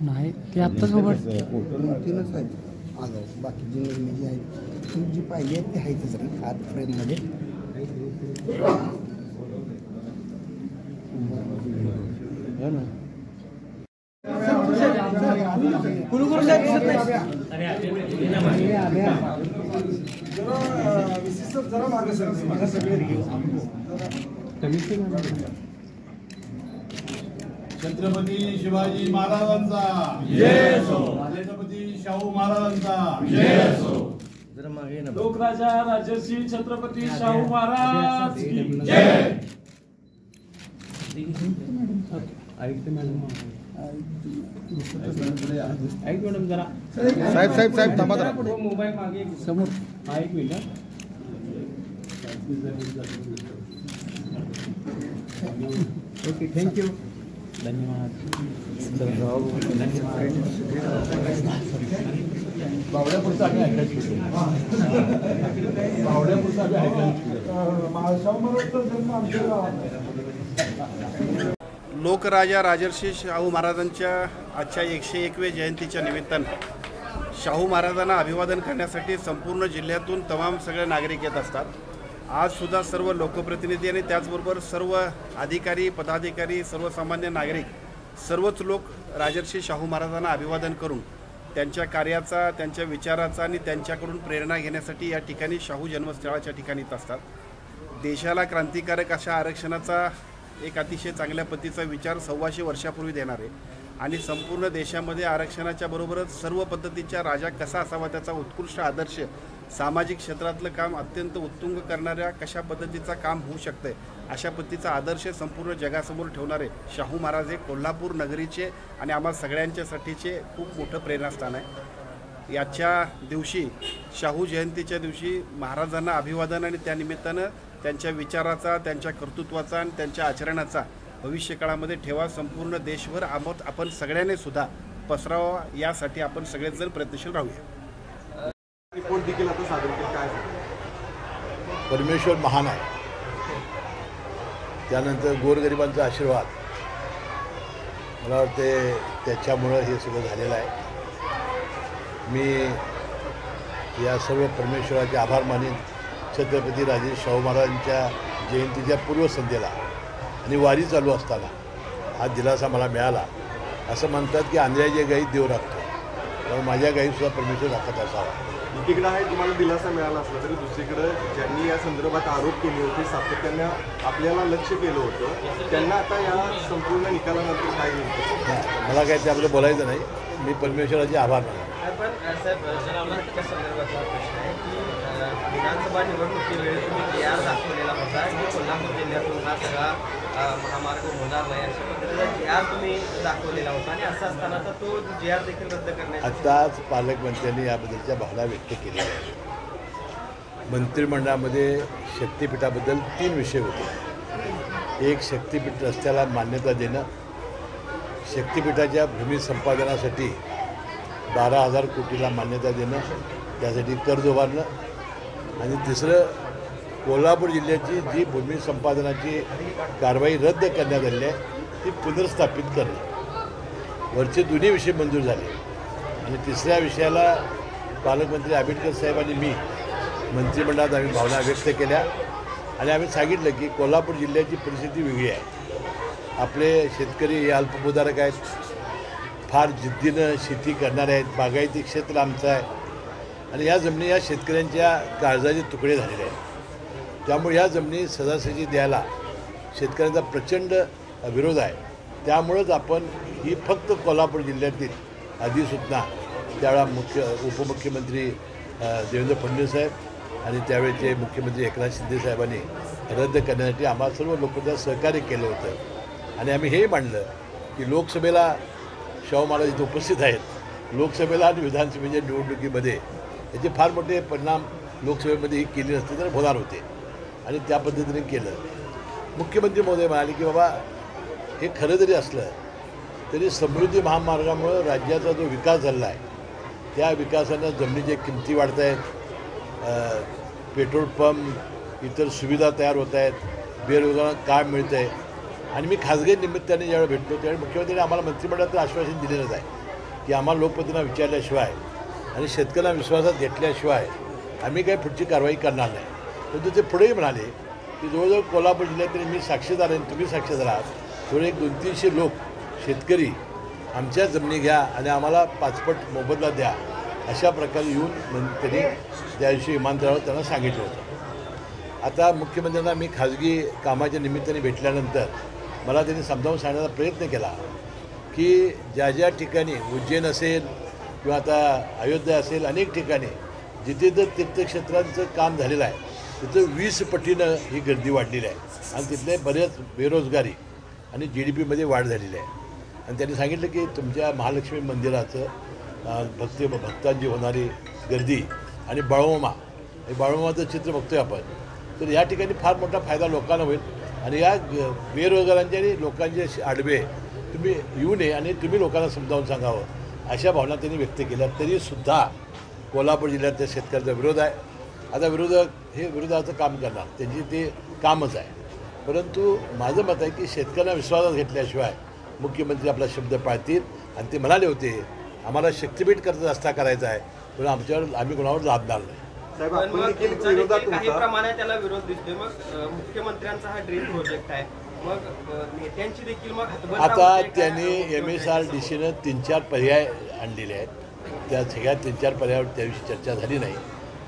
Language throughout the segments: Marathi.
नाही ते आत्ताच उघड तीनच आहेत आज बाकी जी नवीन जी आहेत ती जी पाहिली आहेत ती आहेतच रे आत फ्रेममध्ये. छत्रपती शिवाजी महाराजांचा जय असो. छत्रपती शाहू महाराजांचा जय असो. लोकराजा राजर्षी छत्रपती शाहू महाराज की जय. मॅडम जरा साहेब थांबा जरा. मोबाईल मागे समोर एक मिनिट. ओके थँक्यू धन्यवाद. बावड्यापुरचा आम्ही ऐकायचं. बावड्यापुरचा आम्ही ऐकायचं. लोकराजा राजर्षी शाहू महाराजांच्या आजच्या 101व्या जयंतीच्या निमित्तानं शाहू महाराजांना अभिवादन करण्यासाठी संपूर्ण जिल्ह्यातून तमाम सगळे नागरिक येत असतात. आजसुद्धा सर्व लोकप्रतिनिधी आणि त्याचबरोबर सर्व अधिकारी पदाधिकारी सर्वसामान्य नागरिक सर्वच लोक राजर्षी शाहू महाराजांना अभिवादन करून त्यांच्या कार्याचा त्यांच्या विचाराचा आणि त्यांच्याकडून प्रेरणा घेण्यासाठी या ठिकाणी शाहू जन्मस्थळाच्या ठिकाणी येत असतात. देशाला क्रांतिकारक अशा आरक्षणाचा एक अतिशय चांगल्या पद्धतीचा विचार 125 वर्षापूर्वी देणार आहे आणि संपूर्ण देशामध्ये आरक्षणाच्या बरोबरच सर्व पद्धतीच्या राजा कसा असावा त्याचा उत्कृष्ट आदर्श सामाजिक क्षेत्रातलं काम अत्यंत उत्तुंग करणाऱ्या कशा पद्धतीचा काम होऊ शकतंय अशा पद्धतीचा आदर्श संपूर्ण जगासमोर ठेवणारे शाहू महाराज हे कोल्हापूर नगरीचे आणि आम्हा सगळ्यांच्यासाठीचे खूप मोठं प्रेरणास्थान आहे. याच्या दिवशी शाहू जयंतीच्या दिवशी महाराजांना अभिवादन आणि त्यानिमित्तानं त्यांच्या विचाराचा त्यांच्या कर्तृत्वाचा आणि त्यांच्या आचरणाचा भविष्यकाळामध्ये ठेवा संपूर्ण देशभर आपण सगळ्यांनी सुद्धा पसरावा यासाठी आपण सगळेजण प्रयत्नशील राहूया. रिपोर्ट देखील आता सादर केला. काय परमेश्वर महान आहे. त्यानंतर गोरगरिबांचा आशीर्वाद मला वाटते त्याच्यामुळं हे सगळं झालेलं आहे. मी या सर्व परमेश्वराचे आभार मानेन. छत्रपती राजे शाहू महाराजांच्या जयंतीच्या पूर्वसंध्येला आणि वारी चालू असताना हा दिलासा मला मिळाला. असं म्हणतात की आंधळ्याच्या गायीत देव राखतो, त्यामुळे माझ्या गायीतसुद्धा परमेश्वर राखत असावा. एकीकडे आहे तुम्हाला दिलासा मिळाला असला तरी दुसरीकडं ज्यांनी या संदर्भात आरोप केले होते सातत्याने आपल्याला लक्ष केलं होतं त्यांना आता या संपूर्ण निकालानंतर काय मिळतं? मला काय त्याबद्दल बोलायचं नाही. मी परमेश्वराचे आभार मानतो. पण साहेब जनावरांच्या संदर्भातला प्रश्न आहे की विधानसभा निवडणुकीवेळी तुम्ही PR दाखवलेला होता की कोल्हापूर जिल्ह्यातून हा सगळा महामार्ग होणार नाही अशा पद्धतीचा PR तुम्ही दाखवलेला होता आणि असं असताना तर तो PR देखील रद्द करण्यात आत्ताच पालकमंत्र्यांनी याबद्दलच्या भावना व्यक्त केल्या आहेत. मंत्रिमंडळामध्ये शक्तिपीठाबद्दल 3 विषय होते. एक, शक्तिपीठ रस्त्याला मान्यता देणं, शक्तिपीठाच्या भूमी संपादनासाठी 12,000 कोटीला मान्यता देणं, त्यासाठी कर्ज उभारणं, आणि तिसरं कोल्हापूर जिल्ह्याची जी भूमी संपादनाची कारवाई रद्द करण्यात आलेली आहे ती पुनर्स्थापित करणं. वरचे दोन्ही विषय मंजूर झाले आणि तिसऱ्या विषयाला पालकमंत्री आंबेडकर साहेब आणि मी मंत्रिमंडळात आम्ही भावना व्यक्त केल्या आणि आम्ही सांगितलं की कोल्हापूर जिल्ह्याची परिस्थिती वेगळी आहे. आपले शेतकरी हे अल्पभूधारक आहेत, फार जिद्दीनं शेती करणारे आहेत, बागायती क्षेत्र आमचं आहे आणि ह्या जमिनी या शेतकऱ्यांच्या काळजाचे तुकडे झालेले आहेत. त्यामुळे ह्या जमिनी सहजासहजी द्यायला शेतकऱ्यांचा प्रचंड विरोध आहे. त्यामुळंच आपण ही फक्त कोल्हापूर जिल्ह्यातील अधिसूचना त्यावेळा उपमुख्यमंत्री देवेंद्र फडणवीस साहेब आणि त्यावेळेचे मुख्यमंत्री एकनाथ शिंदे साहेबांनी रद्द करण्यासाठी आम्हाला सर्व लोकांचं सहकार्य केलं होतं आणि आम्ही हेही मांडलं की लोकसभेला शाहू महाराज इथे उपस्थित आहेत. लोकसभेला आणि विधानसभेच्या निवडणुकीमध्ये याचे फार मोठे परिणाम लोकसभेमध्ये ही केली नसते तर होणार होते आणि त्या पद्धतीने केलं. मुख्यमंत्री महोदय म्हणाले की बाबा हे खरं जरी असलं तरी समृद्धी महामार्गामुळं राज्याचा जो विकास झाला आहे त्या विकासानं जमिनीच्या किमती वाढत आहेत, पेट्रोल पंप इतर सुविधा तयार होत आहेत, बेरोजगारांना काम मिळतं आहे आणि मी खाजगी निमित्ताने ज्यावेळी भेटलो त्यावेळी मुख्यमंत्र्यांनी आम्हाला मंत्रिमंडळाचं आश्वासन दिलेलंच आहे की आम्हाला लोकप्रतिनिधींना विचारल्याशिवाय आणि शेतकऱ्यांना विश्वासात घेतल्याशिवाय आम्ही काही पुढची कारवाई करणार नाही. परंतु ते पुढेही म्हणाले की जवळजवळ कोल्हापूर जिल्ह्यातील मी साक्षीदार आहे, तुम्ही साक्षीदार आहात, थोडे 200-300 लोक शेतकरी आमच्या जमिनी घ्या आणि आम्हाला 5 पट मोबदला द्या अशा प्रकारे येऊन त्यांनी त्या दिवशी विमानतळावर त्यांना सांगितलं होतं. आता मुख्यमंत्र्यांना मी खाजगी कामाच्या निमित्ताने भेटल्यानंतर मला त्यांनी समजावून सांगण्याचा प्रयत्न केला की ज्या ज्या ठिकाणी उज्जैन असेल किंवा आता अयोध्या असेल अनेक ठिकाणी जिथे जर तीर्थक्षेत्रांचं काम झालेलं आहे तिथं 20 पटीनं ही गर्दी वाढलेली आहे आणि तिथले बरेच बेरोजगारी आणि GDPमध्ये वाढ झालेली आहे. आणि त्यांनी सांगितलं की तुमच्या महालक्ष्मी मंदिराचं भक्तांची होणारी गर्दी आणि बाळूमामाचं चित्र बघतोय आपण, तर या ठिकाणी फार मोठा फायदा लोकांना होईल आणि या बेरोजगारांचे आणि लोकांचे आडवे तुम्ही येऊ नये आणि तुम्ही लोकांना समजावून सांगावं अशा भावना त्यांनी व्यक्त केल्या. तरीसुद्धा कोल्हापूर जिल्ह्यातल्या शेतकऱ्याचा विरोध आहे. आता विरोधक हे विरोधाचं काम करणार, त्यांची ते कामच आहे. परंतु माझं मत आहे की शेतकऱ्यांना विश्वासात घेतल्याशिवाय मुख्यमंत्री आपला शब्द पाळतील आणि ते म्हणाले होते आम्हाला शक्तीपीठ करता रस्ता करायचा आहे पण आमच्यावर आम्ही कोणावर लादणार नाही. साहेब, आपण देखील विरोधात काही प्रमाणात त्याला विरोध दिसतोय. मग मुख्यमंत्र्यांचा हा ड्रीम प्रोजेक्ट आहे, मग नेत्यांची देखील मग हातबल आता त्यांनी MSRDCनं 3-4 पर्याय आणलेले आहेत. त्या सगळ्या 3-4 पर्यायावर त्या दिवशी चर्चा झाली नाही.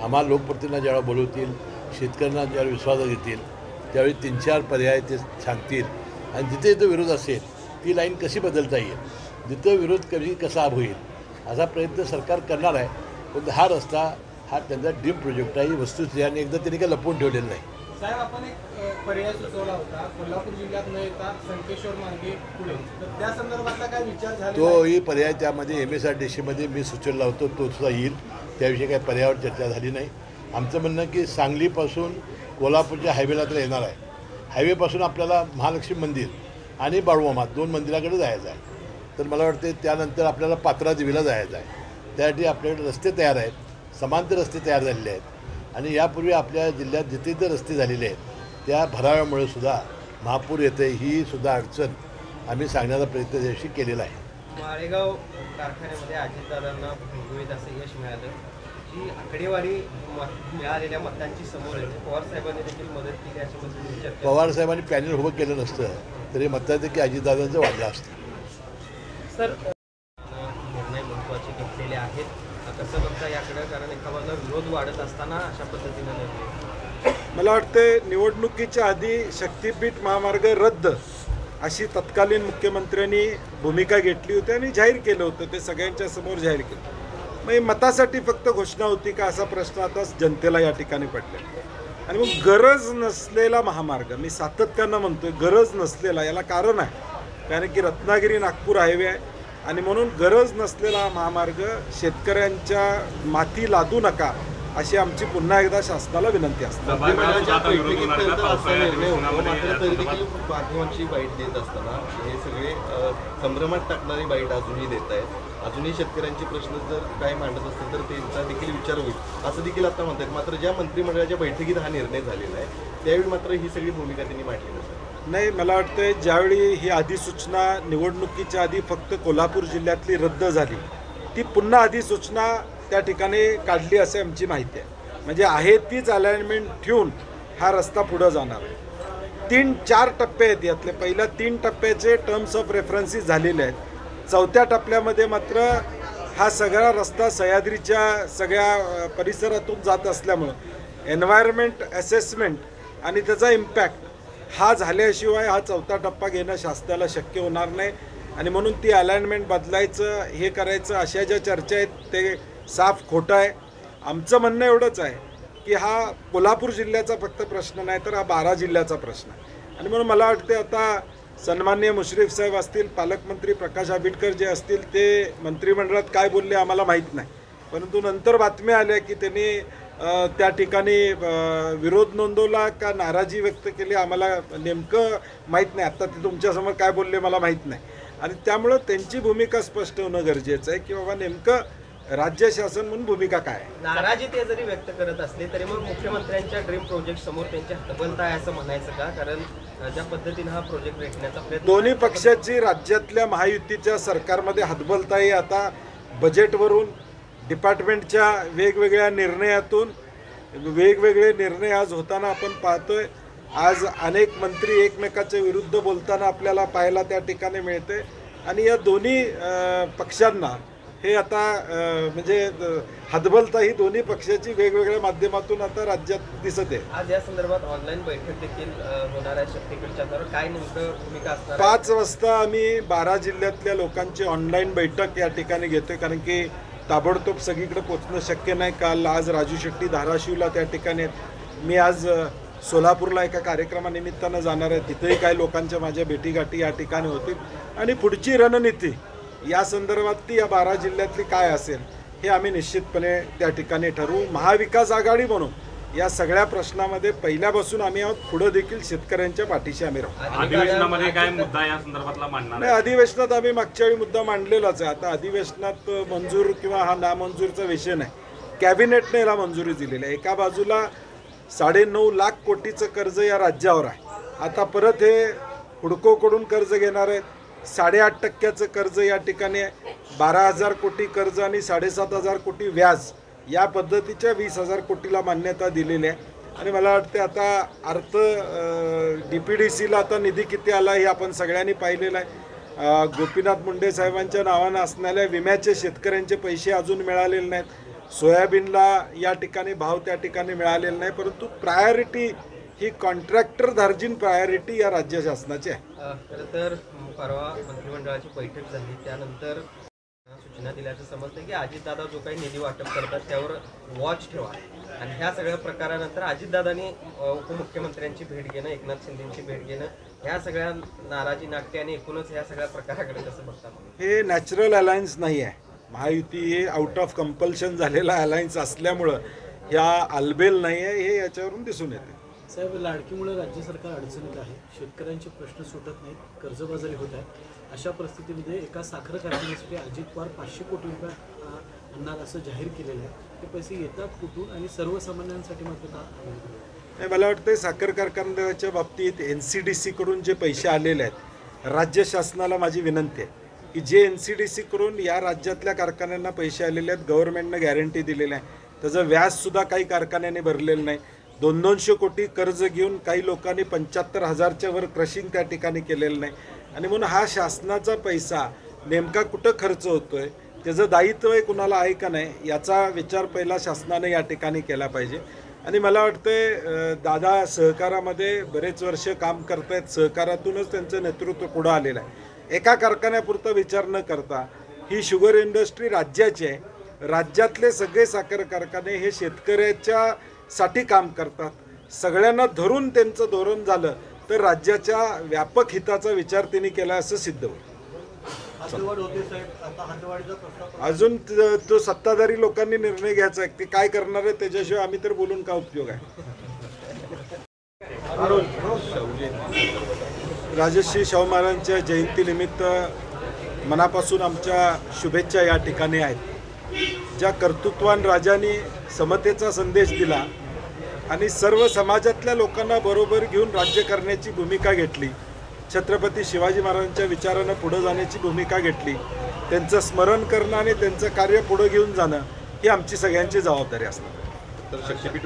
आम्हाला लोकप्रतिनिधींना ज्यावेळी बोलवतील, शेतकऱ्यांना ज्यावेळी विश्वासात घेतील त्यावेळी 3-4 पर्याय ते सांगतील आणि जिथे जिथं विरोध असेल ती लाईन कशी बदलता येईल, जिथं विरोध कमी कसा होईल असा प्रयत्न सरकार करणार आहे. पण हा रस्ता हा त्यांचा ड्रीम प्रोजेक्ट आहे, ही वस्तुस्थिती आणि एकदा त्यांनी काही लपवून ठेवलेलं नाही. साहेब, आपण एक पर्याय सुचवला होता कोल्हापूर जिल्ह्यात न येता संकेश्वर मार्गे पुढे, तर त्या संदर्भातला काय विचार झाला? तोही पर्याय त्यामध्ये MSRDCमध्ये मी सुचवला होतो, तो सुद्धा येईल. त्याविषयी काही पर्यायावर चर्चा झाली नाही. आमचं म्हणणं की सांगलीपासून कोल्हापूरच्या हायवेला तर येणार आहे. हायवेपासून आपल्याला महालक्ष्मी मंदिर आणि बाळूमामा 2 मंदिराकडे जायचं आहे. तर मला वाटते त्यानंतर आपल्याला पात्रादेवीला जायचं आहे. त्यासाठी आपल्याकडे रस्ते तयार आहेत, समांतर रस्ते तयार झालेले आहेत आणि यापूर्वी आपल्या जिल्ह्यात जिथे जे रस्ते झालेले आहेत त्या भराव्यामुळे सुद्धा महापूर येते ही सुद्धा अडचण आम्ही सांगण्याचा प्रयत्न त्याविषयी केलेला आहे. माळेगाव कारखान्यामध्ये अजितदादांना घुमघुमीत असं यश मिळालं. जी आकडेवारी मिळालेल्या मतांची समोर येते. पवार साहेबांनी देखील मदत केली अशा पद्धतीने चर्चा. पवार साहेबांनी पॅनल उभं केलं नसतं तरी मतात की अजितदादांचं वाढलं असतं. सर, निर्णय महत्त्वाचे घेतलेले आहेत, कसं बघता याकडे? कारण एका बाजूला विरोध वाढत असताना अशा पद्धतीनं निर्णय. मला वाटते निवडणुकीच्या आधी शक्तीपीठ महामार्ग रद्द अशी तत्कालीन मुख्यमंत्र्यांनी भूमिका घेतली होती आणि जाहीर केलं होतं, ते सगळ्यांच्या समोर जाहीर केलं. मग मतासाठी फक्त घोषणा होती का असा प्रश्न आता जनतेला या ठिकाणी पडला. आणि मग गरज नसलेला महामार्ग, मी सातत्यानं म्हणतोय गरज नसलेला, याला कारण आहे कारण की रत्नागिरी नागपूर हायवे आहे आणि म्हणून गरज नसलेला महामार्ग शेतकऱ्यांच्या माथी लादू नका अशी आमची पुन्हा एकदा शासनाला विनंती असते. माध्यमांची बाईट देत असताना हे सगळे संभ्रमात टाकणारी बाईट अजूनही देत आहेत. अजूनही शेतकऱ्यांचे प्रश्न जर काही मांडत असतील तर त्यांचा देखील विचार होईल असं देखील आता म्हणतात. मात्र ज्या मंत्रिमंडळाच्या बैठकीत हा निर्णय झालेला आहे त्यावेळी मात्र ही सगळी भूमिका त्यांनी मांडली नसेल. नाही, मला वाटतं ज्यावेळी ही अधिसूचना निवडणुकीच्या आधी फक्त कोल्हापूर जिल्ह्यातली रद्द झाली ती पुन्हा अधिसूचना त्या ठिकाणी काढली असे आमची माहिती आहे. म्हणजे आहे तीच अलाइनमेंट ठेवून हा रस्ता पुढं जाणार आहे. 3-4 टप्पे आहेत, यातले पहिल्या 3 टप्प्याचे टर्म्स ऑफ रेफरन्सेस झालेले आहेत. 4थ्या टप्प्यामध्ये मात्र हा सगळा रस्ता सह्याद्रीच्या सगळ्या परिसरातून जात असल्यामुळं एन्व्हायरमेंट असेसमेंट आणि त्याचा इम्पॅक्ट हा झाल्याशिवाय हा 4था टप्पा घेणं शासनाला शक्य होणार नाही. आणि म्हणून ती अलाइनमेंट बदलायचं हे करायचं अशा ज्या चर्चा आहेत ते साफ खोटं आहे. आमचं म्हणणं एवढंच आहे की हा कोल्हापूर जिल्ह्याचा फक्त प्रश्न नाही तर हा 12 जिल्ह्याचा प्रश्न आहे. आणि म्हणून मला वाटते आता सन्माननीय मुश्रीफ साहेब असतील, पालकमंत्री प्रकाश आंबेडकर जे असतील ते मंत्रिमंडळात काय बोलले आम्हाला माहीत नाही, परंतु नंतर बातम्या आल्या की त्यांनी त्या ठिकाणी विरोध नोंदवला का नाराजी व्यक्त केली आम्हाला नेमकं माहीत नाही. आत्ता ते तुमच्यासमोर काय बोलले मला माहीत नाही. आणि त्यामुळं त्यांची भूमिका स्पष्ट होणं गरजेचं आहे की बाबा नेमकं राज्य शासन म्हणून भूमिका काय आहे. नाराजी ते जरी व्यक्त करत असले तरी मग मुख्यमंत्र्यांच्या ड्रीम प्रोजेक्ट समोर त्यांची हतबलता आहे असं म्हणायचं का? कारण ज्या पद्धतीने हा प्रोजेक्ट रेटण्याचा प्रयत्न दोन्ही पक्षाची राज्यातल्या महायुतीच्या सरकारमध्ये हतबलताही आता बजेटवरून डिपार्टमेंटच्या वेगवेगळ्या निर्णयातून वेगवेगळे निर्णय आज होताना आपण पाहतोय. आज अनेक मंत्री एकमेकाच्या विरुद्ध बोलताना आपल्याला पाहायला त्या ठिकाणी मिळते आणि या दोन्ही पक्षांना हे आता म्हणजे हतबलता ही दोन्ही पक्षाची वेगवेगळ्या माध्यमातून आता राज्यात दिसत आहे. आज या संदर्भात ऑनलाईन बैठक देखील होणार आहे शक्तीपीठच्या, तर काय नेमकं भूमिका असणार? 5 वाजता आम्ही 12 जिल्ह्यातल्या लोकांची ऑनलाईन बैठक या ठिकाणी घेतोय, कारण की ताबडतोब सगळीकडे पोचणं शक्य नाही. काल आज राजू शेट्टी धाराशिवला त्या ठिकाणी आहेत. मी आज सोलापूरला एका कार्यक्रमानिमित्तानं जाणार आहे, तिथेही काही लोकांच्या माझ्या भेटीगाठी या ठिकाणी होतील आणि पुढची रणनीती या संदर्भात ती या 12 जिल्ह्यातली काय असेल हे आम्ही निश्चितपणे त्या ठिकाणी ठरवू. महाविकास आघाडी म्हणून या सगळ्या प्रश्नामध्ये पहिल्यापासून आम्ही आहोत, पुढे देखील शेतकऱ्यांच्या पाठीशी आम्ही राहू. अधिवेशनामध्ये काय मुद्दा या संदर्भातला मांडणार? नाही, अधिवेशनात आम्ही मागच्या वेळी मुद्दा मांडलेलाच आहे. आता अधिवेशनात मंजूर किंवा हा नामंजूरचा विषय नाही, कॅबिनेटने याला मंजुरी दिलेली आहे. एका बाजूला 9.5 लाख कोटीचं कर्ज या राज्यावर आहे. आता परत हे हुडकोकडून कर्ज घेणार आहेत. 8.5% कर्ज या ठिकाणी आहे. 12,000 कोटी कर्ज आणि 7,500 कोटी व्याज या पद्धतीच्या 20,000 कोटीला मान्यता दिलेली आहे. आणि मला वाटते आता अर्थ DPDCला आता निधी किती आला हे आपण सगळ्यांनी पाहिलेलं आहे. गोपीनाथ मुंडे साहेबांच्या नावानं असणाऱ्या विम्याचे शेतकऱ्यांचे पैसे अजून मिळालेले नाहीत. सोयाबीनला या ठिकाणी भाव त्या ठिकाणी मिळालेला नाही, परंतु प्रायोरिटी ही कॉन्ट्रॅक्टर धार्जिन प्रायोरिटी या राज्य शासनाची आहे. खरं तर परवा मंत्रिमंडळाची बैठक झाली त्यानंतर सूचना दिल्याचं समजतं की अजितदादा जो काही निधी वाटप करतात त्यावर वॉच ठेवा आणि ह्या सगळ्या प्रकारानंतर अजितदादांनी उपमुख्यमंत्र्यांची भेट घेणं, एकनाथ शिंदेची भेट घेणं, ह्या सगळ्या नाराजी नाट्य आणि एकूणच ह्या सगळ्या प्रकाराकडे कसं बघता? हे नॅचरल अलायन्स नाही आहे. महायुती हे आउट ऑफ कंपल्शन झालेला अलायन्स असल्यामुळं ह्या आलबेल नाही आहे, हे याच्यावरून दिसून येते. साहेब, लाडकीमुळे राज्य सरकार अडचणीत आहे, शेतकऱ्यांचे प्रश्न सुटत नाहीत, कर्जबाजारी होत आहे. अशा परिस्थितीमध्ये एका साखर कारखान्यासाठी अजित पवार 500 कोटी रुपये आणणार असं जाहीर केलेलं आहे. ते पैसे येतात कुठून आणि सर्वसामान्यांसाठी मात्र का? नाही, मला वाटतं साखर कारखान्याच्या बाबतीत NCDC कडून जे पैसे आलेले आहेत, राज्य शासनाला माझी विनंती आहे की जे NCDC कडून या राज्यातल्या कारखान्यांना पैसे आलेले आहेत, गव्हर्नमेंटनं गॅरंटी दिलेली आहे, त्याचं व्याजसुद्धा काही कारखान्याने भरलेलं नाही. 200 कोटी कर्ज घेऊन काही लोकांनी 75,000च्या वर क्रशिंग त्या ठिकाणी केलेलं नाही. आणि म्हणून हा शासनाचा पैसा नेमका कुठं खर्च होतोय, त्याचं दायित्व कुणाला आहे का नाही याचा विचार पहिला शासनाने या ठिकाणी केला पाहिजे. आणि मला वाटतं दादा सहकारामध्ये बरेच वर्ष काम करतायत, सहकारातूनच त्यांचं नेतृत्व पुढं आलेलं आहे. एका कारखान्यापुरता विचार न करता ही शुगर इंडस्ट्री राज्याची आहे. राज्यातले सगळे साखर कारखाने हे शेतकऱ्याच्या साठी काम करतात. सगळ्यांना धरून त्यांचं धोरण झालं तर राज्याच्या व्यापक हिताचा विचार त्यांनी केला असं सिद्ध होईल. अजून तो सत्ताधारी लोकांनी निर्णय घ्यायचा आहे, ते काय करणार आहे त्याच्याशिवाय आम्ही तर बोलून का उपयोग आहे. राजर्षी शाहू महाराजांच्या जयंतीनिमित्त मनापासून आमच्या शुभेच्छा या ठिकाणी आहेत. ज्या कर्तृत्वान राजांनी समतेचा संदेश दिला आणि सर्व समाजातल्या लोकांना बरोबर घेऊन राज्य करण्याची भूमिका घेतली, छत्रपती शिवाजी महाराजांच्या विचारानं पुढे जाण्याची भूमिका घेतली, त्यांचं स्मरण करणं आणि त्यांचं कार्य पुढे घेऊन जाणं ही आमची सगळ्यांची जबाबदारी असणार. तर शक्तीपीठ